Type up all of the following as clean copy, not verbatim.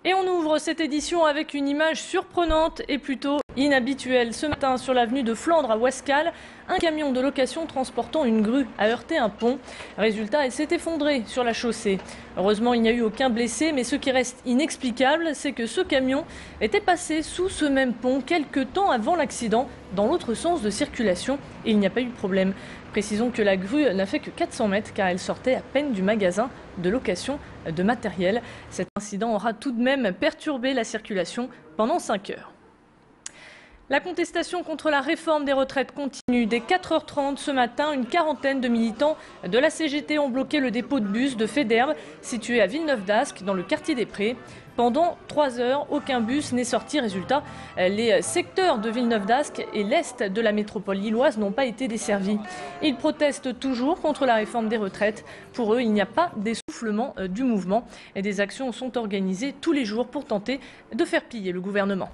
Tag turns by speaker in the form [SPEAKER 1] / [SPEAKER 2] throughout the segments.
[SPEAKER 1] Et on ouvre cette édition avec une image surprenante et plutôt inhabituelle. Ce matin, sur l'avenue de Flandre à Ouascal, un camion de location transportant une grue a heurté un pont. Résultat, elle s'est effondrée sur la chaussée. Heureusement, il n'y a eu aucun blessé, mais ce qui reste inexplicable, c'est que ce camion était passé sous ce même pont quelques temps avant l'accident, dans l'autre sens de circulation, et il n'y a pas eu de problème. Précisons que la grue n'a fait que 400 mètres car elle sortait à peine du magasin de location de matériel. Cet incident aura tout de même perturbé la circulation pendant 5 heures. La contestation contre la réforme des retraites continue. Dès 4h30 ce matin, une quarantaine de militants de la CGT ont bloqué le dépôt de bus de Federbe, situé à Villeneuve-d'Ascq, dans le quartier des Prés. Pendant 3 heures, aucun bus n'est sorti. Résultat, les secteurs de Villeneuve-d'Ascq et l'est de la métropole lilloise n'ont pas été desservis. Ils protestent toujours contre la réforme des retraites. Pour eux, il n'y a pas d'essoufflement du mouvement et des actions sont organisées tous les jours pour tenter de faire plier le gouvernement.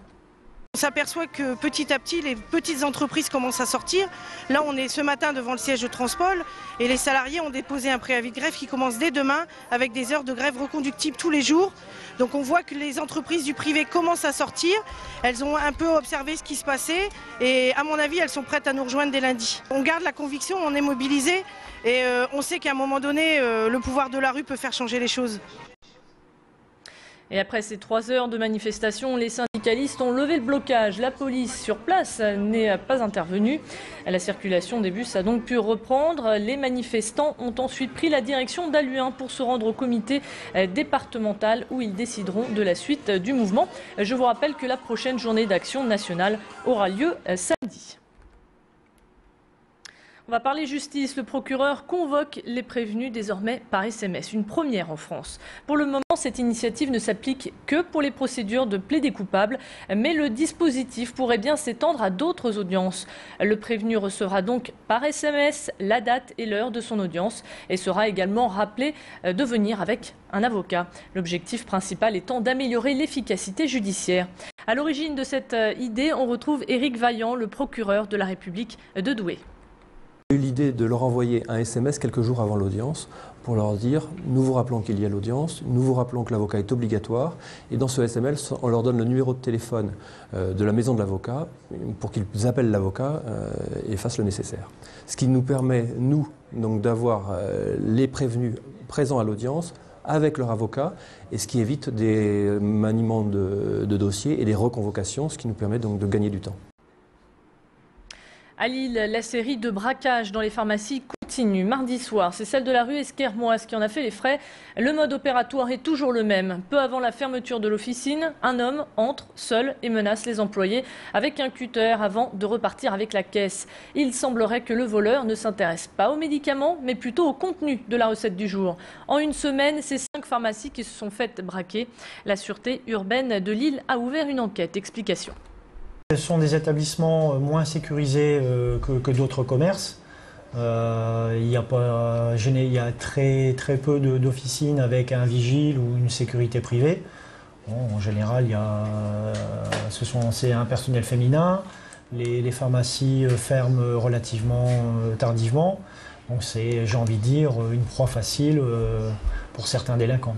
[SPEAKER 2] On s'aperçoit que petit à petit, les petites entreprises commencent à sortir. Là, on est ce matin devant le siège de Transpol et les salariés ont déposé un préavis de grève qui commence dès demain avec des heures de grève reconductibles tous les jours. Donc on voit que les entreprises du privé commencent à sortir. Elles ont un peu observé ce qui se passait et à mon avis, elles sont prêtes à nous rejoindre dès lundi. On garde la conviction, on est mobilisés et on sait qu'à un moment donné, le pouvoir de la rue peut faire changer les choses.
[SPEAKER 1] Et après ces 3 heures de manifestation, les syndicalistes ont levé le blocage. La police sur place n'est pas intervenue. La circulation des bus a donc pu reprendre. Les manifestants ont ensuite pris la direction d'Halluin pour se rendre au comité départemental où ils décideront de la suite du mouvement. Je vous rappelle que la prochaine journée d'action nationale aura lieu samedi. On va parler justice. Le procureur convoque les prévenus désormais par SMS. Une première en France. Pour le moment, cette initiative ne s'applique que pour les procédures de plaidé coupable, mais le dispositif pourrait bien s'étendre à d'autres audiences. Le prévenu recevra donc par SMS la date et l'heure de son audience et sera également rappelé de venir avec un avocat. L'objectif principal étant d'améliorer l'efficacité judiciaire. À l'origine de cette idée, on retrouve Éric Vaillant, le procureur de la République de Douai.
[SPEAKER 3] J'ai eu l'idée de leur envoyer un SMS quelques jours avant l'audience pour leur dire « Nous vous rappelons qu'il y a l'audience, nous vous rappelons que l'avocat est obligatoire » et dans ce SMS, on leur donne le numéro de téléphone de la maison de l'avocat pour qu'ils appellent l'avocat et fassent le nécessaire. Ce qui nous permet, nous, donc d'avoir les prévenus présents à l'audience avec leur avocat et ce qui évite des maniements de dossiers et des reconvocations, ce qui nous permet donc de gagner du temps.
[SPEAKER 1] À Lille, la série de braquages dans les pharmacies continue. Mardi soir, c'est celle de la rue Esquermoise qui en a fait les frais. Le mode opératoire est toujours le même. Peu avant la fermeture de l'officine, un homme entre seul et menace les employés avec un cutter avant de repartir avec la caisse. Il semblerait que le voleur ne s'intéresse pas aux médicaments, mais plutôt au contenu de la recette du jour. En une semaine, c'est 5 pharmacies qui se sont faites braquer. La sûreté urbaine de Lille a ouvert une enquête. Explication.
[SPEAKER 4] Ce sont des établissements moins sécurisés que d'autres commerces. Il y a très peu d'officines avec un vigile ou une sécurité privée. Bon, en général, c'est un personnel féminin. Les pharmacies ferment relativement tardivement. Donc c'est, j'ai envie de dire, une proie facile pour certains délinquants.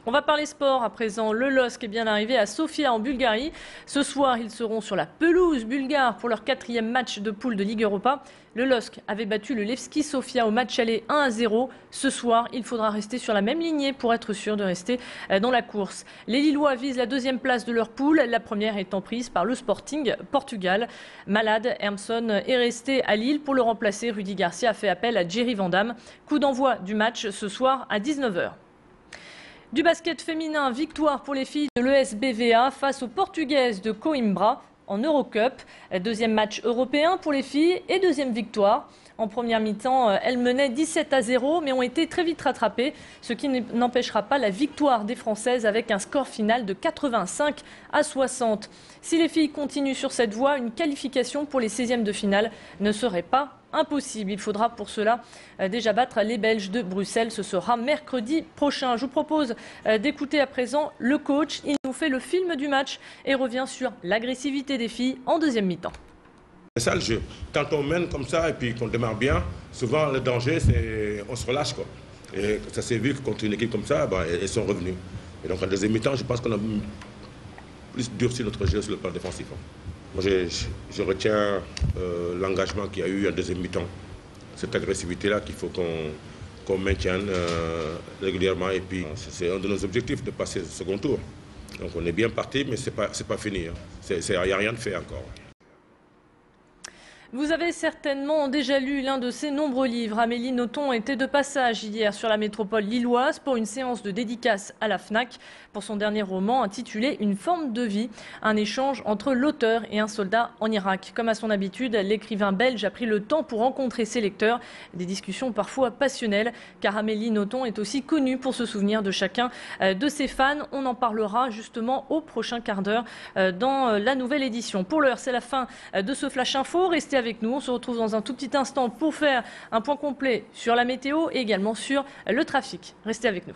[SPEAKER 1] On va parler sport à présent. Le LOSC est bien arrivé à Sofia en Bulgarie. Ce soir, ils seront sur la pelouse bulgare pour leur 4e match de poule de Ligue Europa. Le LOSC avait battu le Levski Sofia au match aller 1-0. Ce soir, il faudra rester sur la même lignée pour être sûr de rester dans la course. Les Lillois visent la 2e place de leur poule, la première étant prise par le Sporting Portugal. Malade, Hermson est resté à Lille pour le remplacer. Rudy Garcia a fait appel à Jerry Vandam. Coup d'envoi du match ce soir à 19h. Du basket féminin, victoire pour les filles de l'ESBVA face aux Portugaises de Coimbra en Eurocup. 2e match européen pour les filles et 2e victoire. En première mi-temps, elles menaient 17-0 mais ont été très vite rattrapées, ce qui n'empêchera pas la victoire des Françaises avec un score final de 85-60. Si les filles continuent sur cette voie, une qualification pour les 16e de finale ne serait pas impossible. Il faudra pour cela déjà battre les Belges de Bruxelles. Ce sera mercredi prochain. Je vous propose d'écouter à présent le coach. Il nous fait le film du match et revient sur l'agressivité des filles en 2e mi-temps.
[SPEAKER 5] C'est ça le jeu. Quand on mène comme ça et puis qu'on démarre bien, souvent le danger c'est on se relâche quoi. Et ça s'est vu que contre une équipe comme ça, elles sont revenues. Et donc en deuxième mi-temps, je pense qu'on a plus durci notre jeu sur le plan défensif. Moi, je retiens l'engagement qu'il y a eu en deuxième mi-temps. Cette agressivité-là qu'il faut qu'on maintienne régulièrement. Et puis, c'est un de nos objectifs de passer au second tour. Donc on est bien parti, mais c'est pas fini. Il n'y a rien de fait encore.
[SPEAKER 1] Vous avez certainement déjà lu l'un de ses nombreux livres. Amélie Nothomb était de passage hier sur la métropole lilloise pour une séance de dédicace à la FNAC pour son dernier roman intitulé Une forme de vie, un échange entre l'auteur et un soldat en Irak. Comme à son habitude, l'écrivain belge a pris le temps pour rencontrer ses lecteurs. Des discussions parfois passionnelles, car Amélie Nothomb est aussi connue pour se souvenir de chacun de ses fans. On en parlera justement au prochain quart d'heure dans la nouvelle édition. Pour l'heure, c'est la fin de ce Flash Info. Restez avec nous. On se retrouve dans un tout petit instant pour faire un point complet sur la météo et également sur le trafic. Restez avec nous.